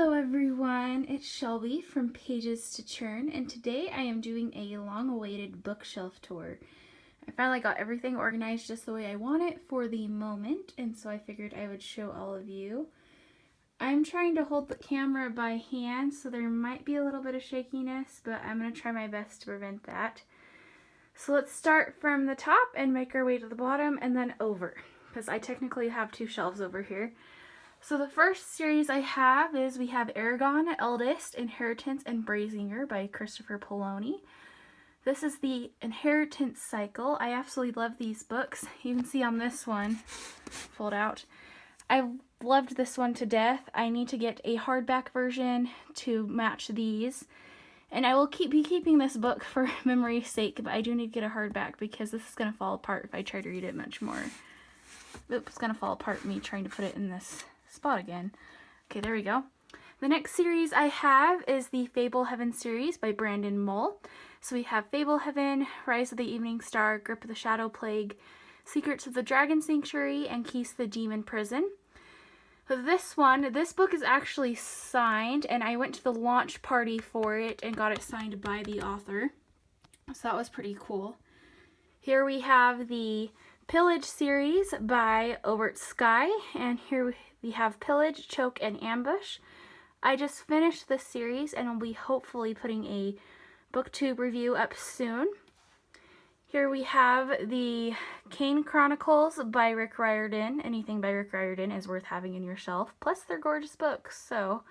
Hello everyone, it's Shelby from Pages to Churn, and today I am doing a long-awaited bookshelf tour. I finally got everything organized just the way I want it for the moment, and so I figured I would show all of you. I'm trying to hold the camera by hand, so there might be a little bit of shakiness, but I'm going to try my best to prevent that. So let's start from the top and make our way to the bottom and then over, because I technically have two shelves over here. So the first series I have is we have Eragon, Eldest, Inheritance, and Brazinger by Christopher Poloni. This is the Inheritance cycle. I absolutely love these books. You can see on this one, fold out. I loved this one to death. I need to get a hardback version to match these. And I will be keeping this book for memory's sake, but I do need to get a hardback because this is going to fall apart if I try to read it much more. Oops, it's going to fall apart me trying to put it in this spot again. Okay, there we go. The next series I have is the Fablehaven series by Brandon Mull. So we have Fablehaven, Rise of the Evening Star, Grip of the Shadow Plague, Secrets of the Dragon Sanctuary, and Keys to the Demon Prison. This book is actually signed, and I went to the launch party for it and got it signed by the author. So that was pretty cool. Here we have the Pillage series by Obert Sky, and here we have Pillage, Choke, and Ambush. I just finished this series and will be hopefully putting a booktube review up soon. Here we have the Kane Chronicles by Rick Riordan. Anything by Rick Riordan is worth having in your shelf, plus they're gorgeous books. So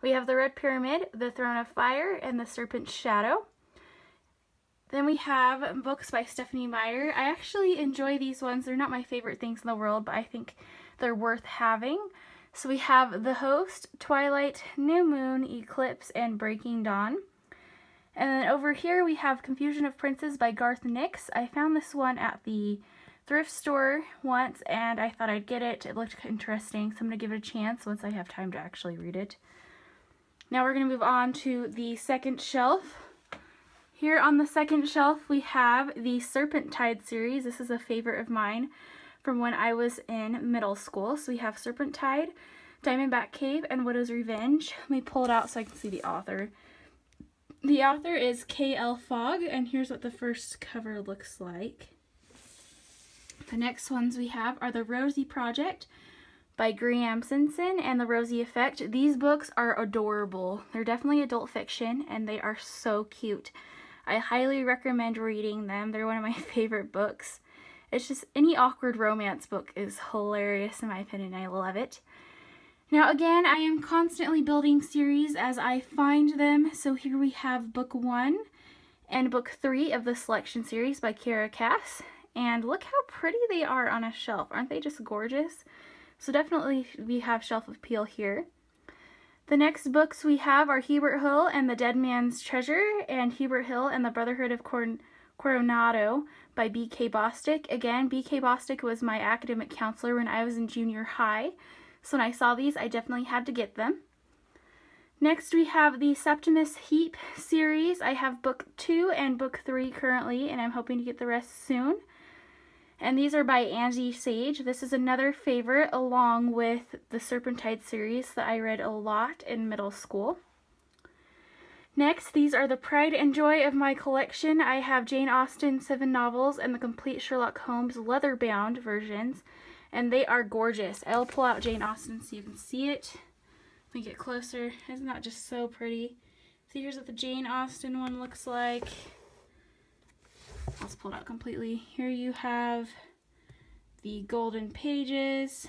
we have the Red Pyramid, The Throne of Fire, and The Serpent's Shadow. Then we have books by Stephenie Meyer. I actually enjoy these ones. They're not my favorite things in the world, but I think they're worth having. So we have The Host, Twilight, New Moon, Eclipse, and Breaking Dawn. And then over here we have Confusion of Princes by Garth Nix. I found this one at the thrift store once, and I thought I'd get it. It looked interesting, so I'm going to give it a chance once I have time to actually read it. Now we're going to move on to the second shelf. Here on the second shelf we have the Serpentide series. This is a favorite of mine from when I was in middle school. So we have Serpentide, Diamondback Cave, and Widow's Revenge. Let me pull it out so I can see the author. The author is K.L. Fogg, and here's what the first cover looks like. The next ones we have are The Rosie Project by Graeme Simsion and The Rosie Effect. These books are adorable. They're definitely adult fiction, and they are so cute. I highly recommend reading them. They're one of my favorite books. It's just any awkward romance book is hilarious in my opinion. I love it. Now again, I am constantly building series as I find them. So here we have book 1 and book 3 of the Selection series by Kiera Cass. And look how pretty they are on a shelf. Aren't they just gorgeous? So definitely we have shelf appeal here. The next books we have are Hubert Hill and the Dead Man's Treasure, and Hubert Hill and the Brotherhood of Coronado by B.K. Bostic. Again, B.K. Bostic was my academic counselor when I was in junior high, so when I saw these, I definitely had to get them. Next, we have the Septimus Heap series. I have book 2 and book 3 currently, and I'm hoping to get the rest soon. And these are by Angie Sage. This is another favorite along with the Serpentide series that I read a lot in middle school. Next, these are the pride and joy of my collection. I have Jane Austen 7 novels and the complete Sherlock Holmes leather-bound versions, and they are gorgeous. I'll pull out Jane Austen so you can see it. Let me get closer. Isn't that just so pretty? So here's what the Jane Austen one looks like. I'll just pull it out completely. Here you have the golden pages,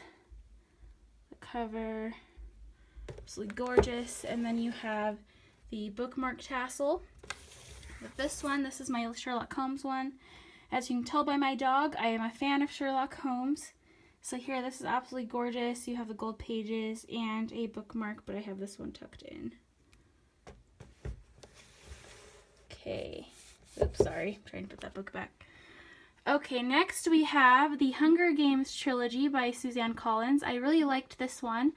the cover, absolutely gorgeous, and then you have the bookmark tassel. With this one, this is my Sherlock Holmes one. As you can tell by my dog, I am a fan of Sherlock Holmes. So here, this is absolutely gorgeous. You have the gold pages and a bookmark, but I have this one tucked in. Okay. Oops, sorry. I'm trying to put that book back. Okay, next we have the Hunger Games trilogy by Suzanne Collins. I really liked this one.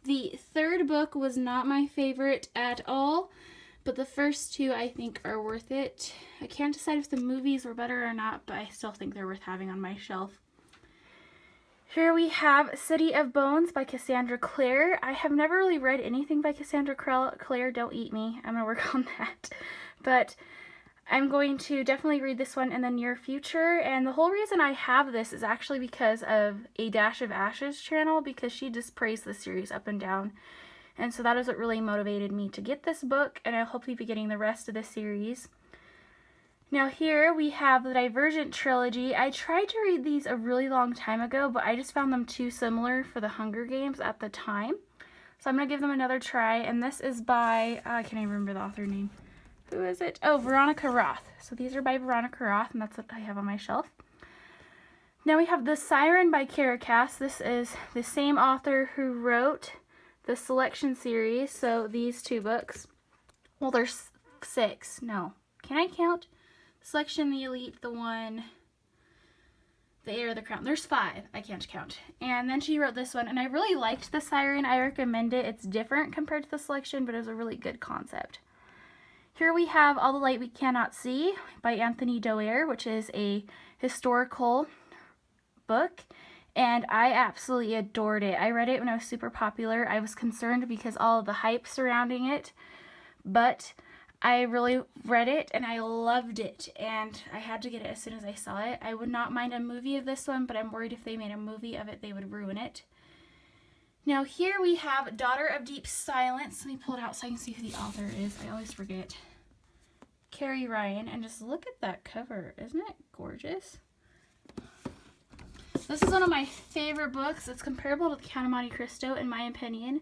The third book was not my favorite at all, but the first two I think are worth it. I can't decide if the movies were better or not, but I still think they're worth having on my shelf. Here we have City of Bones by Cassandra Clare. I have never really read anything by Cassandra Clare. Don't eat me. I'm going to work on that. But I'm going to definitely read this one in the near future. And the whole reason I have this is actually because of A Dash of Ashes channel, because she just praised the series up and down. And so that is what really motivated me to get this book, and I'll hopefully be getting the rest of the series. Now here we have the Divergent trilogy. I tried to read these a really long time ago, but I just found them too similar for the Hunger Games at the time. So I'm going to give them another try, and this is by, I can't even remember the author name. Who is it? Oh, Veronica Roth. So these are by Veronica Roth, and that's what I have on my shelf. Now we have The Siren by Kara Cass. This is the same author who wrote the Selection series, so these two books. Well, there's 6. No. Can I count? Selection, The Elite, The One, The Heir, The Crown. There's 5. I can't count. And then she wrote this one, and I really liked The Siren. I recommend it. It's different compared to The Selection, but it's a really good concept. Here we have All the Light We Cannot See by Anthony Doerr, which is a historical book, and I absolutely adored it. I read it when it was super popular. I was concerned because all of the hype surrounding it, but I really read it and I loved it, and I had to get it as soon as I saw it. I would not mind a movie of this one, but I'm worried if they made a movie of it, they would ruin it. Now here we have Daughter of Deep Silence. Let me pull it out so I can see who the author is. I always forget. Carrie Ryan, and just look at that cover. Isn't it gorgeous? This is one of my favorite books. It's comparable to The Count of Monte Cristo in my opinion,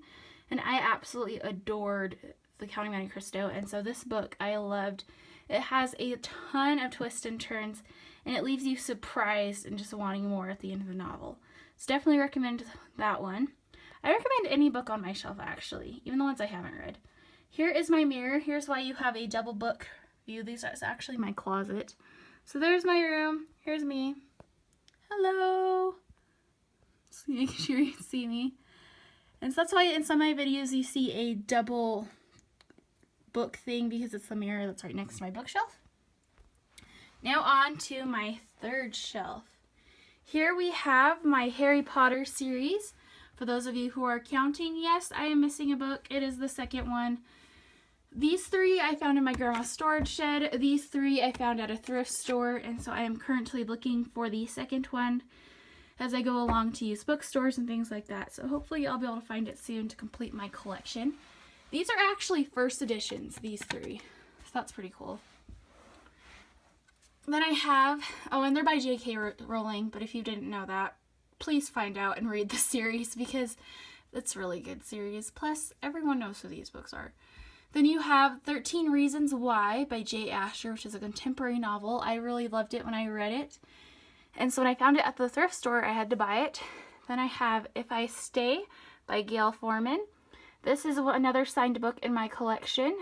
and I absolutely adored The Count of Monte Cristo, and so this book I loved. It has a ton of twists and turns, and it leaves you surprised and just wanting more at the end of the novel. So definitely recommend that one. I recommend any book on my shelf, actually, even the ones I haven't read. Here is my mirror. Here's why you have a double book view. These is actually my closet. So there's my room. Here's me. Hello. So making sure you can see me. And so that's why in some of my videos you see a double book thing, because it's the mirror that's right next to my bookshelf. Now on to my third shelf. Here we have my Harry Potter series. For those of you who are counting, yes, I am missing a book. It is the second one. These 3 I found in my grandma's storage shed. These 3 I found at a thrift store, and so I am currently looking for the second one as I go along to used bookstores and things like that. So hopefully I'll be able to find it soon to complete my collection. These are actually first editions, these 3. So that's pretty cool. Then I have, oh, and they're by J.K. Rowling, but if you didn't know that, please find out and read the series, because it's a really good series. Plus, everyone knows who these books are. Then you have 13 Reasons Why by Jay Asher, which is a contemporary novel. I really loved it when I read it. And so when I found it at the thrift store, I had to buy it. Then I have If I Stay by Gail Forman. This is another signed book in my collection.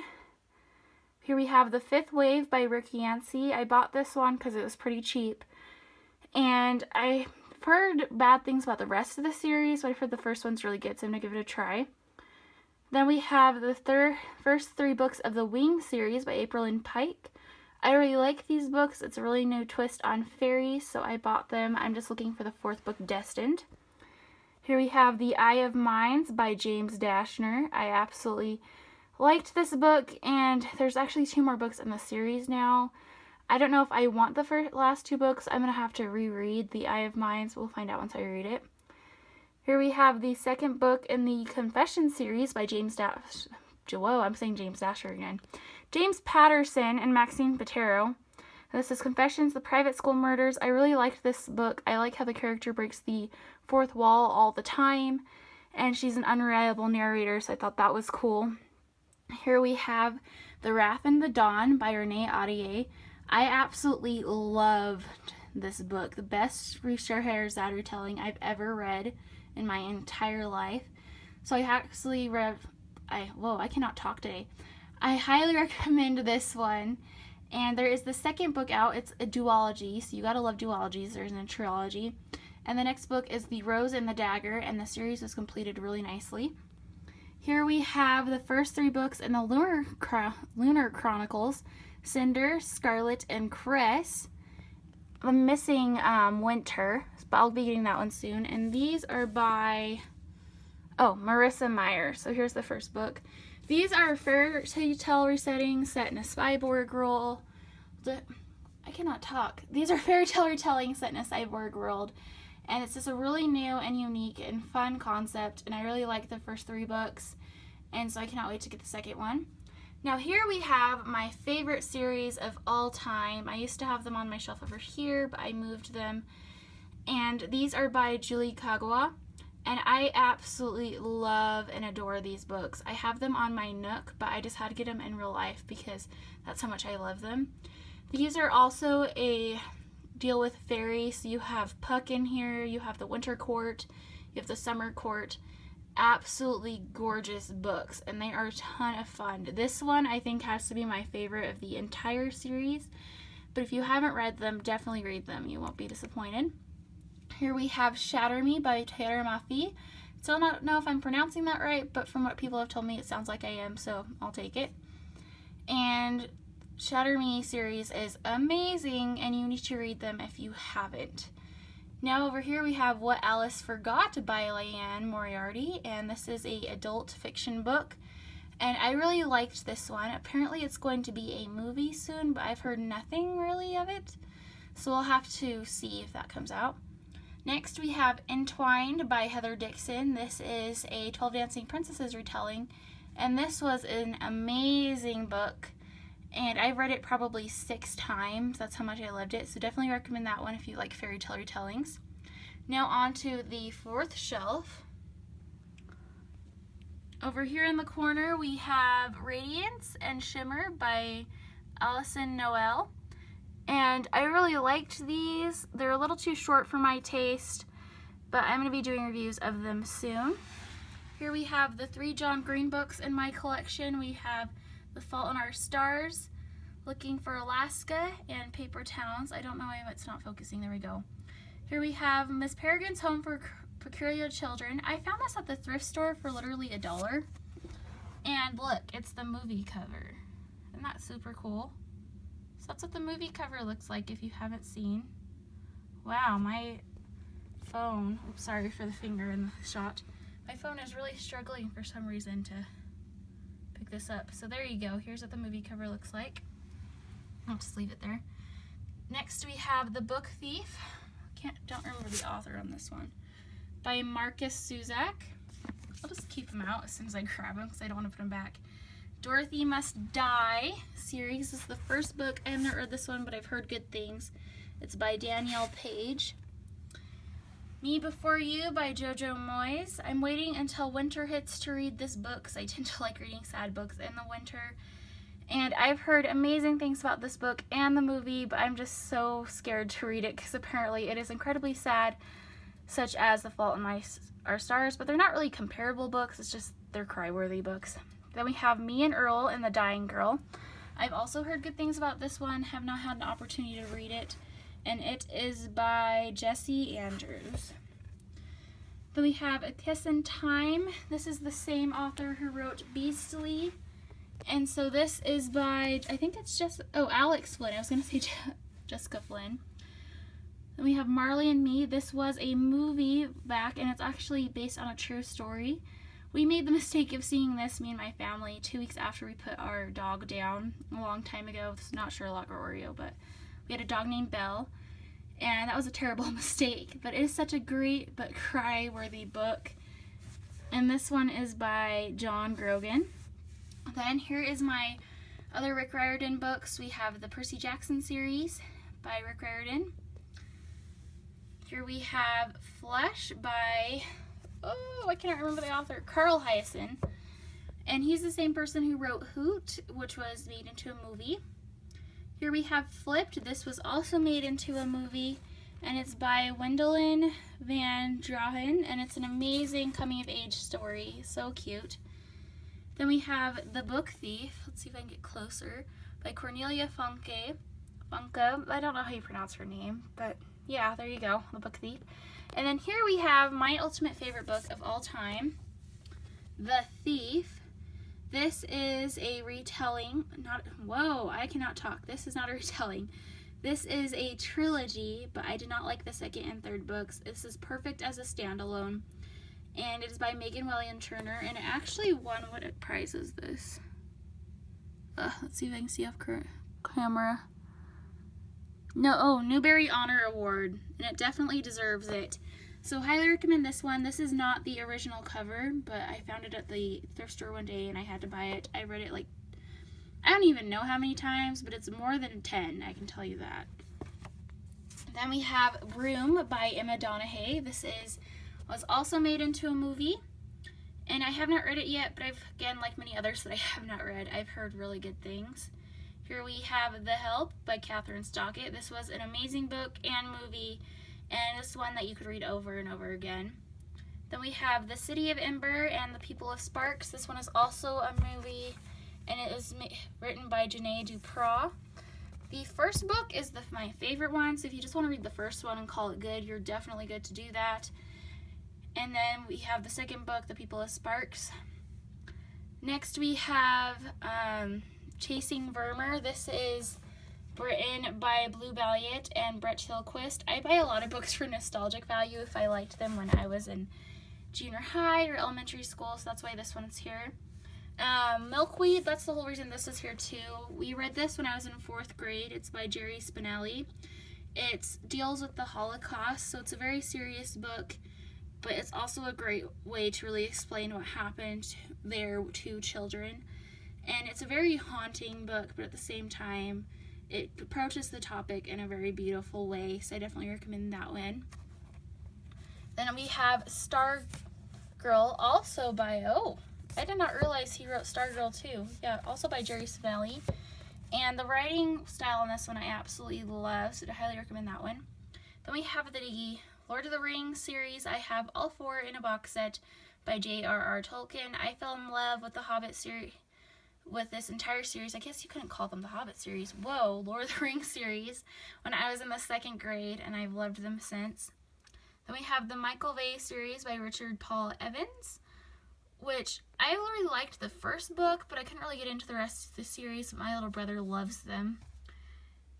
Here we have The Fifth Wave by Rick Yancey. I bought this one because it was pretty cheap. And I've heard bad things about the rest of the series, but I've heard the first one's really good, so I'm going to give it a try. Then we have the first 3 books of the Wing series by April Lynn Pike. I really like these books. It's a really new twist on fairies, so I bought them. I'm just looking for the 4th book, Destined. Here we have The Eye of Minds by James Dashner. I absolutely liked this book, and there's actually 2 more books in the series now. I don't know if I want the last 2 books. I'm going to have to reread The Eye of Minds. We'll find out once I read it. Here we have the 2nd book in the Confession series by James Patterson and Maxine Patero. This is Confessions, The Private School Murders. I really liked this book. I like how the character breaks the 4th wall all the time, and she's an unreliable narrator, so I thought that was cool. Here we have The Wrath and the Dawn by Renee Ahdieh. I absolutely loved this book. The best Scheherazade retelling I've ever read in my entire life. So I actually read, I cannot talk today. I highly recommend this one. And there is the 2nd book out. It's a duology, so you gotta love duologies. There's a trilogy. And the next book is The Rose and the Dagger, and the series was completed really nicely. Here we have the first 3 books in the Lunar Chronicles, Cinder, Scarlet, and Cress. I'm missing Winter, but I'll be getting that one soon. And these are by, Marissa Meyer. So here's the first book. These are fairy tale resettings set in a cyborg world. I cannot talk. These are fairy tale retellings set in a cyborg world. And it's just a really new and unique and fun concept. And I really like the first 3 books. And so I cannot wait to get the second one. Now here we have my favorite series of all time. I used to have them on my shelf over here, but I moved them. And these are by Julie Kagawa. And I absolutely love and adore these books. I have them on my Nook, but I just had to get them in real life because that's how much I love them. These are also a deal with fairies. So you have Puck in here, you have the Winter Court, you have the Summer Court. Absolutely gorgeous books, and they are a ton of fun. This one I think has to be my favorite of the entire series, but if you haven't read them, definitely read them. You won't be disappointed. Here we have Shatter Me by Taylor Mafi. Still don't know if I'm pronouncing that right, but from what people have told me, it sounds like I am, so I'll take it. And Shatter Me series is amazing, and you need to read them if you haven't. Now over here we have What Alice Forgot by Liane Moriarty, and this is a adult fiction book. And I really liked this one. Apparently it's going to be a movie soon, but I've heard nothing really of it. So we'll have to see if that comes out. Next we have Entwined by Heather Dixon. This is a 12 Dancing Princesses retelling, and this was an amazing book. And I've read it probably 6 times. That's how much I loved it. So definitely recommend that one if you like fairy tale retellings. Now on to the 4th shelf. Over here in the corner we have Radiance and Shimmer by Alison Noel. And I really liked these. They're a little too short for my taste, but I'm going to be doing reviews of them soon. Here we have the 3 John Green books in my collection. We have The Fault in Our Stars, Looking for Alaska, and Paper Towns. I don't know why it's not focusing. There we go. Here we have Miss Peregrine's Home for Peculiar Children. I found this at the thrift store for literally $1. And look, it's the movie cover. Isn't that super cool? So that's what the movie cover looks like if you haven't seen. Wow, my phone, oops, sorry for the finger in the shot. My phone is really struggling for some reason to pick this up. So there you go. Here's what the movie cover looks like. I'll just leave it there. Next we have The Book Thief. Don't remember the author on this one. By Marcus Suzak. I'll just keep them out as soon as I grab them because I don't want to put them back. Dorothy Must Die series. This is the first book. I have not read this one, but I've heard good things. It's by Danielle Page. Me Before You by Jojo Moyes. I'm waiting until winter hits to read this book because I tend to like reading sad books in the winter. And I've heard amazing things about this book and the movie, but I'm just so scared to read it because apparently it is incredibly sad, such as The Fault in Our Stars, but they're not really comparable books. It's just they're cry-worthy books. Then we have Me and Earl and the Dying Girl. I've also heard good things about this one, have not had an opportunity to read it, and it is by Jessie Andrews. Then we have A Kiss in Time. This is the same author who wrote Beastly. And so this is by, I think it's just, Alex Flynn. I was going to say Jessica Flynn. Then we have Marley and Me. This was a movie back, and it's actually based on a true story. We made the mistake of seeing this, me and my family, 2 weeks after we put our dog down a long time ago. It's not Sherlock or Oreo, but we had a dog named Belle, and that was a terrible mistake. But it is such a great but cry-worthy book. And this one is by John Grogan. Then here is my other Rick Riordan books. We have the Percy Jackson series by Rick Riordan. Here we have Flesh by, I cannot remember the author, Carl Hyacin. And he's the same person who wrote Hoot, which was made into a movie. Here we have Flipped. This was also made into a movie, and it's by Wendelin Van Drahen, and it's an amazing coming-of-age story. So cute. Then we have The Book Thief. Let's see if I can get closer. By Cornelia Funke. I don't know how you pronounce her name, but yeah, there you go. The Book Thief. And then here we have my ultimate favorite book of all time, The Thief. This is a retelling. I cannot talk. This is not a retelling. This is a trilogy, but I did not like the second and third books. This is perfect as a standalone, and it is by Megan Williams Turner, and it actually won, what prize is this? Let's see if I can see off camera. No, oh, Newbery Honor Award, and it definitely deserves it. So highly recommend this one. This is not the original cover, but I found it at the thrift store one day and I had to buy it. I read it like, I don't even know how many times, but it's more than 10, I can tell you that. Then we have Room by Emma Donoghue. This was also made into a movie, and I have not read it yet, but I've, again, like many others that I have not read, I've heard really good things. Here we have The Help by Catherine Stockett. This was an amazing book and movie, and it's one that you could read over and over again. Then we have The City of Ember and The People of Sparks. This one is also a movie, and it is written by Janae Duprat. The first book is my favorite one, so if you just want to read the first one and call it good, you're definitely good to do that. And then we have the second book, The People of Sparks. Next we have Chasing Vermeer. This is written by Blue Balliet and Brett Hillquist. I buy a lot of books for nostalgic value if I liked them when I was in junior high or elementary school, so that's why this one's here. Milkweed, that's the whole reason this is here too. We read this when I was in 4th grade. It's by Jerry Spinelli. It deals with the Holocaust, so it's a very serious book, but it's also a great way to really explain what happened there to children. And it's a very haunting book, but at the same time, it approaches the topic in a very beautiful way, so I definitely recommend that one. Then we have Stargirl, also by, I did not realize he wrote Stargirl too. Yeah, also by Jerry Spinelli. And the writing style on this one I absolutely love, so I highly recommend that one. Then we have the Lord of the Rings series. I have all 4 in a box set by J.R.R. Tolkien. I fell in love with the Hobbit series, with this entire series. I guess you couldn't call them the Hobbit series. Whoa, Lord of the Rings series, when I was in the 2nd grade, and I've loved them since. Then we have the Michael Vey series by Richard Paul Evans, which I really liked the first book, but I couldn't really get into the rest of the series. My little brother loves them.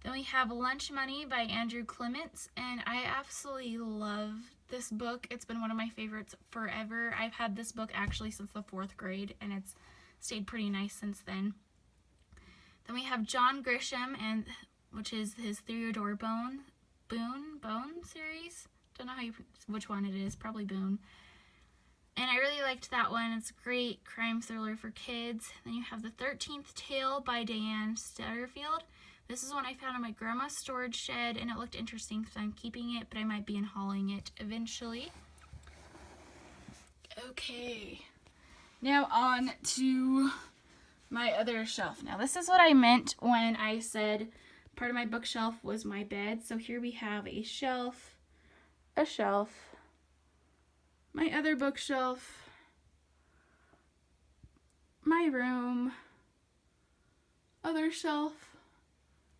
Then we have Lunch Money by Andrew Clements, and I absolutely love this book. It's been one of my favorites forever. I've had this book actually since the 4th grade, and it's stayed pretty nice since then. Then we have John Grisham, which is his Theodore Boone series. Don't know which one it is, probably Boone. And I really liked that one. It's a great crime thriller for kids. Then you have The 13th Tale by Diane Stutterfield. This is one I found in my grandma's storage shed, and it looked interesting, so I'm keeping it, but I might be hauling it eventually. Okay. Now on to my other shelf. Now this is what I meant when I said part of my bookshelf was my bed. So here we have a shelf, my other bookshelf, my room, other shelf,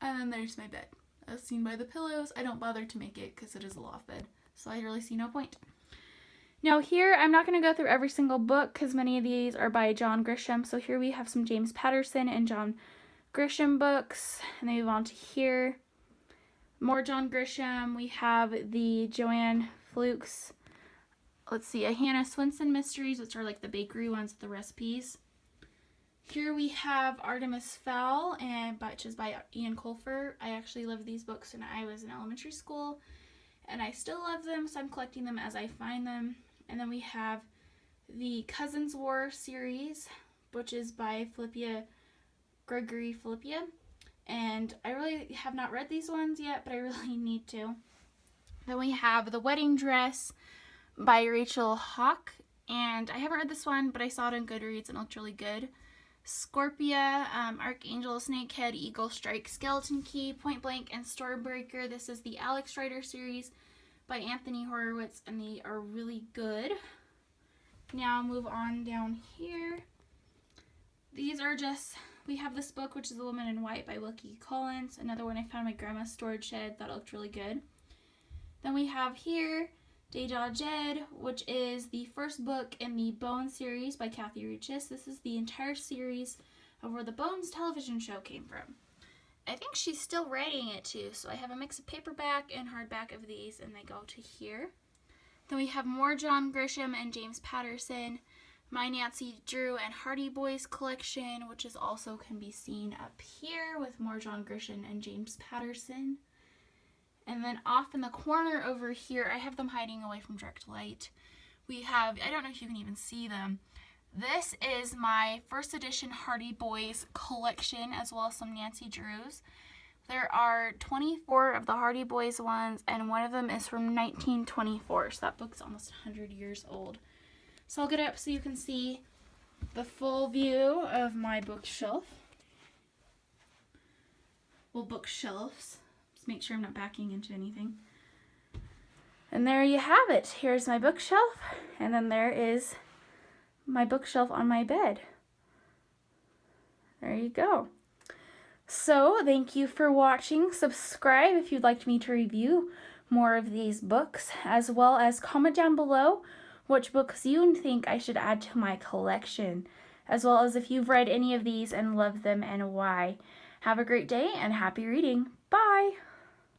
and then there's my bed. As seen by the pillows, I don't bother to make it because it is a loft bed, so I really see no point. Now here, I'm not going to go through every single book because many of these are by John Grisham. So here we have some James Patterson and John Grisham books. And then we move on to here. More John Grisham. We have the Joanne Flukes, a Hannah Swenson mysteries, which are like the bakery ones with the recipes. Here we have Artemis Fowl, which is by Ian Colfer. I actually loved these books when I was in elementary school, and I still love them, so I'm collecting them as I find them. And then we have the Cousins War series, which is by Gregory Philippia. And I really have not read these ones yet, but I really need to. Then we have The Wedding Dress by Rachel Hawke. And I haven't read this one, but I saw it on Goodreads and it looked really good. Scorpia, Archangel, Snakehead, Eagle Strike, Skeleton Key, Point Blank, and Stormbreaker. This is the Alex Rider series by Anthony Horowitz, and they are really good. Now move on down here. These are we have this book, which is The Woman in White by Wilkie Collins. Another one I found in my grandma's storage shed. Thought it looked really good. Then we have here Deja Jed, which is the first book in the Bones series by Kathy Ruchis. This is the entire series of where the Bones television show came from. I think she's still writing it too. So I have a mix of paperback and hardback of these, and they go to here. Then we have more John Grisham and James Patterson, my Nancy Drew and Hardy Boys collection, which is also can be seen up here with more John Grisham and James Patterson. And then off in the corner over here, I have them hiding away from direct light. We have, I don't know if you can even see them. This is my first edition Hardy Boys collection, as well as some Nancy Drews. There are 24 of the Hardy Boys ones, and one of them is from 1924, so that book's almost 100 years old. So I'll get it up so you can see the full view of my bookshelf. Well, bookshelves. Just make sure I'm not backing into anything. And there you have it. Here's my bookshelf, and then there is my bookshelf on my bed. There you go. So, thank you for watching. Subscribe if you'd like me to review more of these books, as well as comment down below which books you think I should add to my collection, as well as if you've read any of these and loved them and why. Have a great day and happy reading. Bye!